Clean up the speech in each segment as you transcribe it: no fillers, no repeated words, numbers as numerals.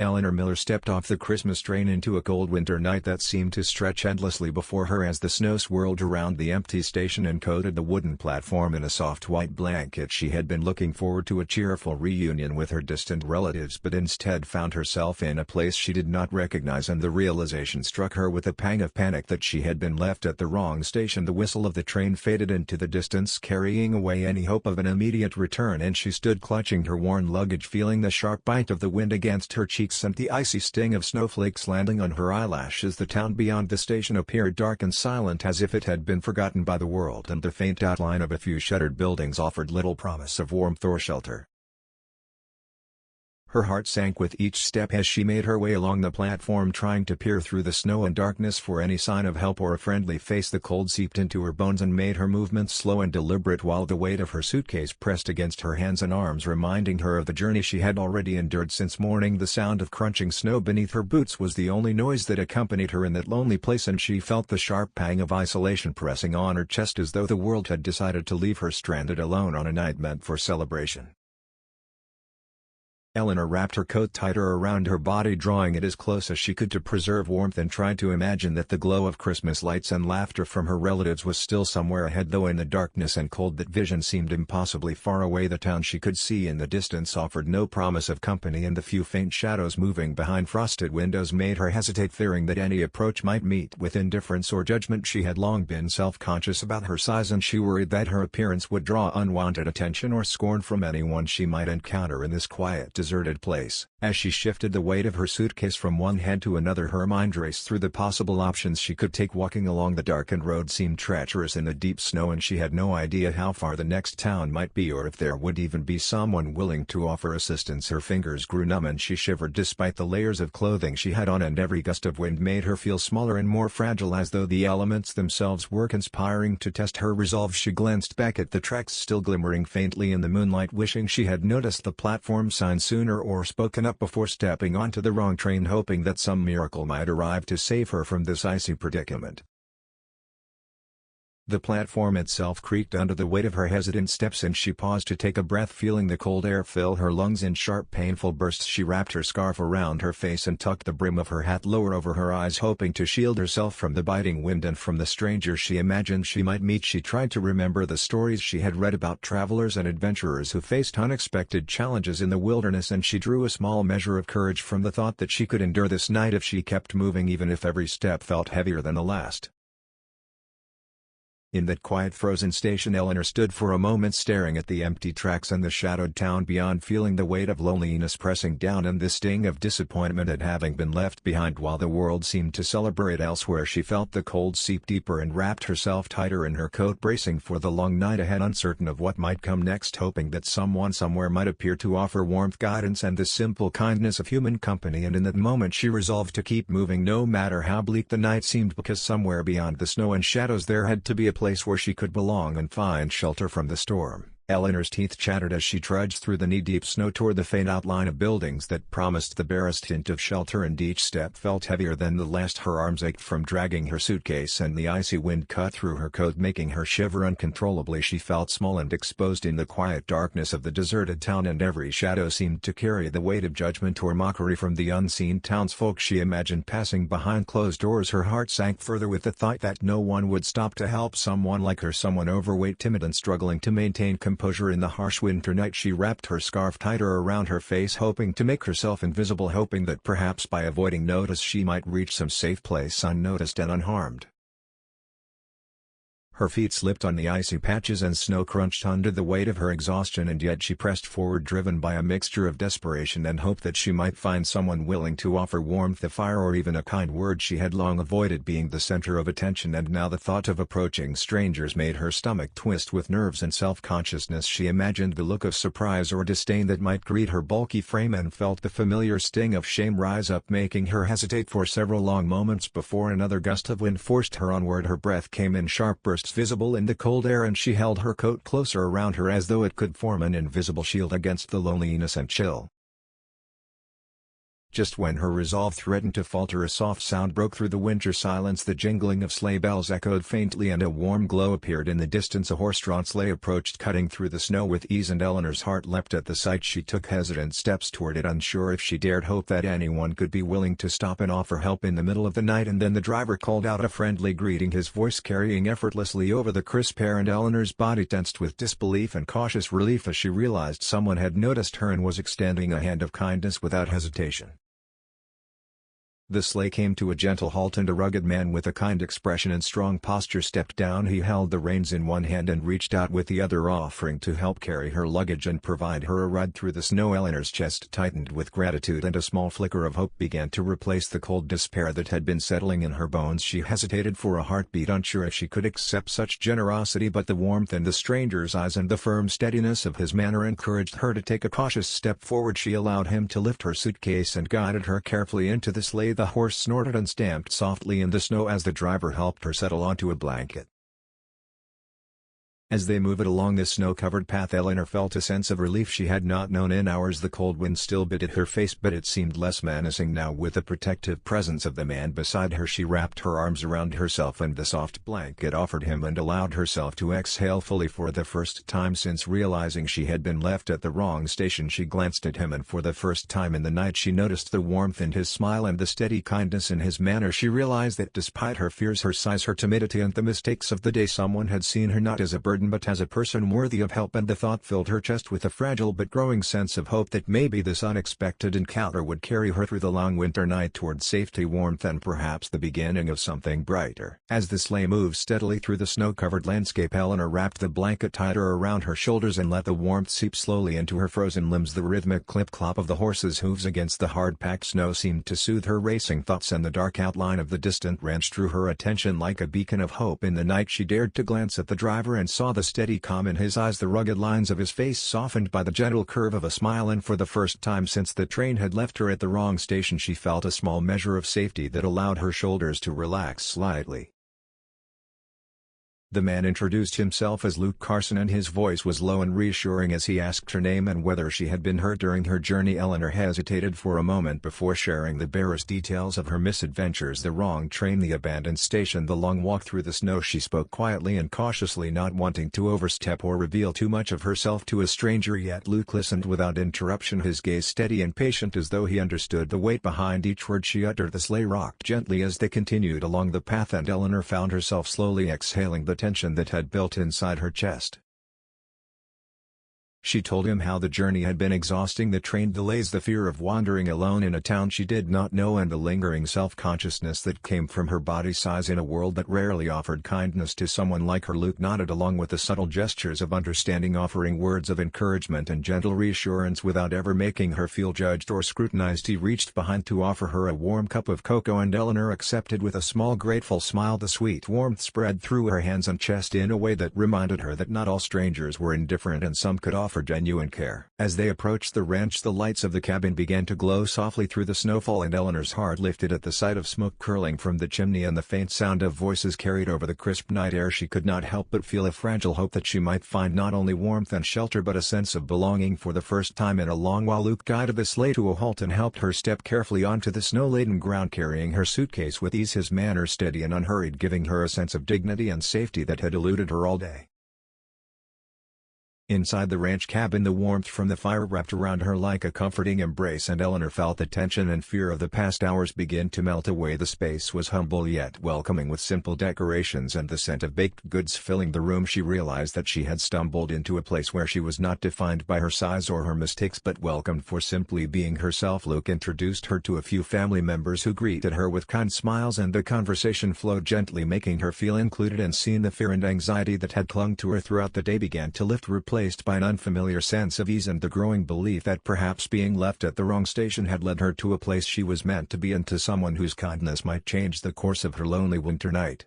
Eleanor Miller stepped off the Christmas train into a cold winter night that seemed to stretch endlessly before her as the snow swirled around the empty station and coated the wooden platform in a soft white blanket. She had been looking forward to a cheerful reunion with her distant relatives but instead found herself in a place she did not recognize, and the realization struck her with a pang of panic that she had been left at the wrong station. The whistle of the train faded into the distance, carrying away any hope of an immediate return, and she stood clutching her worn luggage, feeling the sharp bite of the wind against her cheeks and the icy sting of snowflakes landing on her eyelashes. The town beyond the station appeared dark and silent, as if it had been forgotten by the world, and the faint outline of a few shuttered buildings offered little promise of warmth or shelter. Her heart sank with each step as she made her way along the platform, trying to peer through the snow and darkness for any sign of help or a friendly face. The cold seeped into her bones and made her movements slow and deliberate, while the weight of her suitcase pressed against her hands and arms, reminding her of the journey she had already endured since morning. The sound of crunching snow beneath her boots was the only noise that accompanied her in that lonely place, and she felt the sharp pang of isolation pressing on her chest, as though the world had decided to leave her stranded alone on a night meant for celebration. Eleanor wrapped her coat tighter around her body, drawing it as close as she could to preserve warmth, and tried to imagine that the glow of Christmas lights and laughter from her relatives was still somewhere ahead, though in the darkness and cold that vision seemed impossibly far away. The town she could see in the distance offered no promise of company, and the few faint shadows moving behind frosted windows made her hesitate, fearing that any approach might meet with indifference or judgment. She had long been self-conscious about her size, and she worried that her appearance would draw unwanted attention or scorn from anyone she might encounter in this quiet, deserted place. As she shifted the weight of her suitcase from one head to another, her mind raced through the possible options she could take. Walking along the darkened road seemed treacherous in the deep snow, and she had no idea how far the next town might be, or if there would even be someone willing to offer assistance. Her fingers grew numb and she shivered despite the layers of clothing she had on, and every gust of wind made her feel smaller and more fragile, as though the elements themselves were conspiring to test her resolve. She glanced back at the tracks still glimmering faintly in the moonlight, wishing she had noticed the platform sign sooner or spoken up before stepping onto the wrong train, hoping that some miracle might arrive to save her from this icy predicament. The platform itself creaked under the weight of her hesitant steps, and she paused to take a breath, feeling the cold air fill her lungs in sharp, painful bursts. She wrapped her scarf around her face and tucked the brim of her hat lower over her eyes, hoping to shield herself from the biting wind and from the strangers she imagined she might meet. She tried to remember the stories she had read about travelers and adventurers who faced unexpected challenges in the wilderness, and she drew a small measure of courage from the thought that she could endure this night if she kept moving, even if every step felt heavier than the last. In that quiet, frozen station, Eleanor stood for a moment staring at the empty tracks and the shadowed town beyond, feeling the weight of loneliness pressing down and the sting of disappointment at having been left behind while the world seemed to celebrate elsewhere. She felt the cold seep deeper and wrapped herself tighter in her coat, bracing for the long night ahead, uncertain of what might come next, hoping that someone somewhere might appear to offer warmth, guidance, and the simple kindness of human company. And in that moment she resolved to keep moving no matter how bleak the night seemed, because somewhere beyond the snow and shadows there had to be a place where she could belong and find shelter from the storm. Eleanor's teeth chattered as she trudged through the knee-deep snow toward the faint outline of buildings that promised the barest hint of shelter, and each step felt heavier than the last. Her arms ached from dragging her suitcase, and the icy wind cut through her coat, making her shiver uncontrollably. She felt small and exposed in the quiet darkness of the deserted town, and every shadow seemed to carry the weight of judgment or mockery from the unseen townsfolk she imagined passing behind closed doors. Her heart sank further with the thought that no one would stop to help someone like her, someone overweight, timid, and struggling to maintain composure in the harsh winter night. She wrapped her scarf tighter around her face, hoping to make herself invisible, hoping that perhaps by avoiding notice she might reach some safe place unnoticed and unharmed. Her feet slipped on the icy patches and snow crunched under the weight of her exhaustion, and yet she pressed forward, driven by a mixture of desperation and hope that she might find someone willing to offer warmth, a fire, or even a kind word. She had long avoided being the center of attention, and now the thought of approaching strangers made her stomach twist with nerves and self-consciousness. She imagined the look of surprise or disdain that might greet her bulky frame, and felt the familiar sting of shame rise up, making her hesitate for several long moments before another gust of wind forced her onward. Her breath came in sharp bursts visible in the cold air, and she held her coat closer around her as though it could form an invisible shield against the loneliness and chill. Just when her resolve threatened to falter, a soft sound broke through the winter silence. The jingling of sleigh bells echoed faintly and a warm glow appeared in the distance. A horse-drawn sleigh approached, cutting through the snow with ease, and Eleanor's heart leapt at the sight. She took hesitant steps toward it, unsure if she dared hope that anyone could be willing to stop and offer help in the middle of the night. And then the driver called out a friendly greeting, his voice carrying effortlessly over the crisp air, and Eleanor's body tensed with disbelief and cautious relief as she realized someone had noticed her and was extending a hand of kindness without hesitation. The sleigh came to a gentle halt and a rugged man with a kind expression and strong posture stepped down. He held the reins in one hand and reached out with the other, offering to help carry her luggage and provide her a ride through the snow. Eleanor's chest tightened with gratitude and a small flicker of hope began to replace the cold despair that had been settling in her bones. She hesitated for a heartbeat, unsure if she could accept such generosity, but the warmth in the stranger's eyes and the firm steadiness of his manner encouraged her to take a cautious step forward. She allowed him to lift her suitcase and guided her carefully into the sleigh. The horse snorted and stamped softly in the snow as the driver helped her settle onto a blanket. As they moved along the snow-covered path, Eleanor felt a sense of relief she had not known in hours. The cold wind still bit at her face, but it seemed less menacing now with the protective presence of the man beside her. She wrapped her arms around herself and the soft blanket offered him and allowed herself to exhale fully. For the first time since realizing she had been left at the wrong station, she glanced at him, and for the first time in the night she noticed the warmth in his smile and the steady kindness in his manner. She realized that despite her fears, her size, her timidity, and the mistakes of the day, someone had seen her not as a burden but as a person worthy of help, and the thought filled her chest with a fragile but growing sense of hope that maybe this unexpected encounter would carry her through the long winter night toward safety, warmth, and perhaps the beginning of something brighter. As the sleigh moved steadily through the snow-covered landscape, Eleanor wrapped the blanket tighter around her shoulders and let the warmth seep slowly into her frozen limbs. The rhythmic clip-clop of the horse's hooves against the hard-packed snow seemed to soothe her racing thoughts, and the dark outline of the distant ranch drew her attention like a beacon of hope in the night. She dared to glance at the driver and saw the steady calm in his eyes, the rugged lines of his face softened by the gentle curve of a smile, and for the first time since the train had left her at the wrong station she felt a small measure of safety that allowed her shoulders to relax slightly. The man introduced himself as Luke Carson, and his voice was low and reassuring as he asked her name and whether she had been hurt during her journey. Eleanor hesitated for a moment before sharing the barest details of her misadventures: the wrong train, the abandoned station, the long walk through the snow. She spoke quietly and cautiously, not wanting to overstep or reveal too much of herself to a stranger, yet Luke listened without interruption, his gaze steady and patient as though he understood the weight behind each word she uttered. The sleigh rocked gently as they continued along the path, and Eleanor found herself slowly exhaling the tension that had built inside her chest. She told him how the journey had been exhausting, the train delays, the fear of wandering alone in a town she did not know, and the lingering self-consciousness that came from her body size in a world that rarely offered kindness to someone like her. Luke nodded along with the subtle gestures of understanding, offering words of encouragement and gentle reassurance without ever making her feel judged or scrutinized. He reached behind to offer her a warm cup of cocoa, and Eleanor accepted with a small grateful smile. The sweet warmth spread through her hands and chest in a way that reminded her that not all strangers were indifferent and some could offer genuine care. As they approached the ranch, the lights of the cabin began to glow softly through the snowfall, and Eleanor's heart lifted at the sight of smoke curling from the chimney and the faint sound of voices carried over the crisp night air. She could not help but feel a fragile hope that she might find not only warmth and shelter but a sense of belonging for the first time in a long while. Luke guided the sleigh to a halt and helped her step carefully onto the snow-laden ground, carrying her suitcase with ease, his manner steady and unhurried, giving her a sense of dignity and safety that had eluded her all day. Inside the ranch cabin, the warmth from the fire wrapped around her like a comforting embrace, and Eleanor felt the tension and fear of the past hours begin to melt away. The space was humble yet welcoming, with simple decorations and the scent of baked goods filling the room. She realized that she had stumbled into a place where she was not defined by her size or her mistakes but welcomed for simply being herself. Luke introduced her to a few family members who greeted her with kind smiles, and the conversation flowed gently, making her feel included and seen. The fear and anxiety that had clung to her throughout the day began to lift, replaced by an unfamiliar sense of ease and the growing belief that perhaps being left at the wrong station had led her to a place she was meant to be, and to someone whose kindness might change the course of her lonely winter night.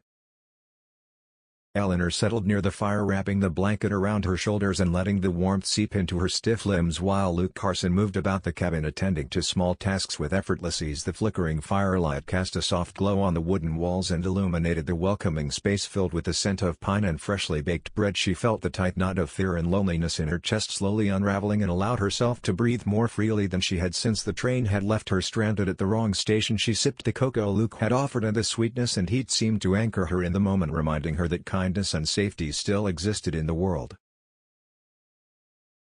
Eleanor settled near the fire, wrapping the blanket around her shoulders and letting the warmth seep into her stiff limbs while Luke Carson moved about the cabin attending to small tasks with effortless ease. The flickering firelight cast a soft glow on the wooden walls and illuminated the welcoming space filled with the scent of pine and freshly baked bread. She felt the tight knot of fear and loneliness in her chest slowly unraveling and allowed herself to breathe more freely than she had since the train had left her stranded at the wrong station. She sipped the cocoa Luke had offered, and the sweetness and heat seemed to anchor her in the moment, reminding her that kindness and safety still existed in the world.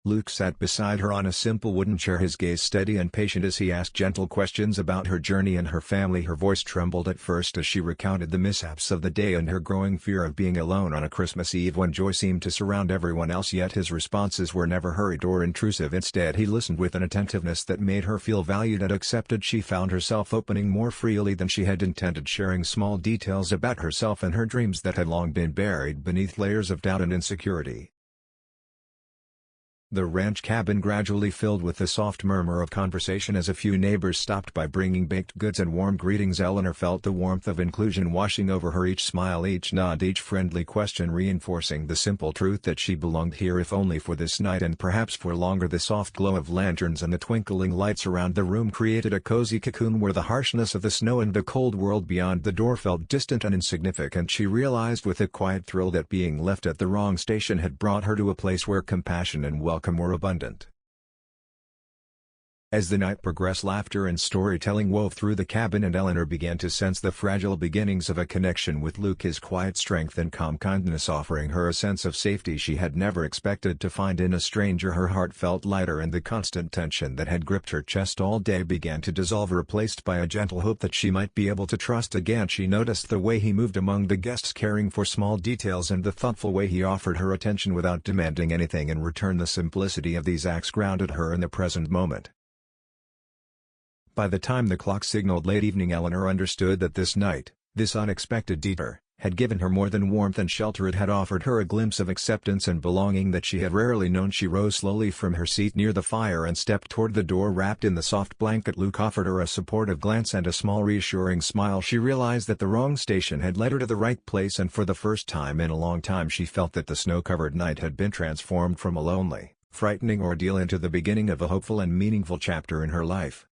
Luke sat beside her on a simple wooden chair, his gaze steady and patient as he asked gentle questions about her journey and her family. Her voice trembled at first as she recounted the mishaps of the day and her growing fear of being alone on a Christmas Eve when joy seemed to surround everyone else, yet his responses were never hurried or intrusive. Instead, he listened with an attentiveness that made her feel valued and accepted. She found herself opening more freely than she had intended, sharing small details about herself and her dreams that had long been buried beneath layers of doubt and insecurity. The ranch cabin gradually filled with the soft murmur of conversation as a few neighbors stopped by bringing baked goods and warm greetings. Eleanor felt the warmth of inclusion washing over her, each smile, each nod, each friendly question reinforcing the simple truth that she belonged here, if only for this night and perhaps for longer. The soft glow of lanterns and the twinkling lights around the room created a cozy cocoon where the harshness of the snow and the cold world beyond the door felt distant and insignificant. She realized with a quiet thrill that being left at the wrong station had brought her to a place where compassion and welcome were abundant. As the night progressed, laughter and storytelling wove through the cabin, and Eleanor began to sense the fragile beginnings of a connection with Luke, his quiet strength and calm kindness offering her a sense of safety she had never expected to find in a stranger. Her heart felt lighter, and the constant tension that had gripped her chest all day began to dissolve, replaced by a gentle hope that she might be able to trust again. She noticed the way he moved among the guests, caring for small details, and the thoughtful way he offered her attention without demanding anything in return. The simplicity of these acts grounded her in the present moment. By the time the clock signaled late evening, Eleanor understood that this night, this unexpected detour, had given her more than warmth and shelter. It had offered her a glimpse of acceptance and belonging that she had rarely known. She rose slowly from her seat near the fire and stepped toward the door wrapped in the soft blanket. Luke offered her a supportive glance and a small reassuring smile. She realized that the wrong station had led her to the right place, and for the first time in a long time she felt that the snow-covered night had been transformed from a lonely, frightening ordeal into the beginning of a hopeful and meaningful chapter in her life.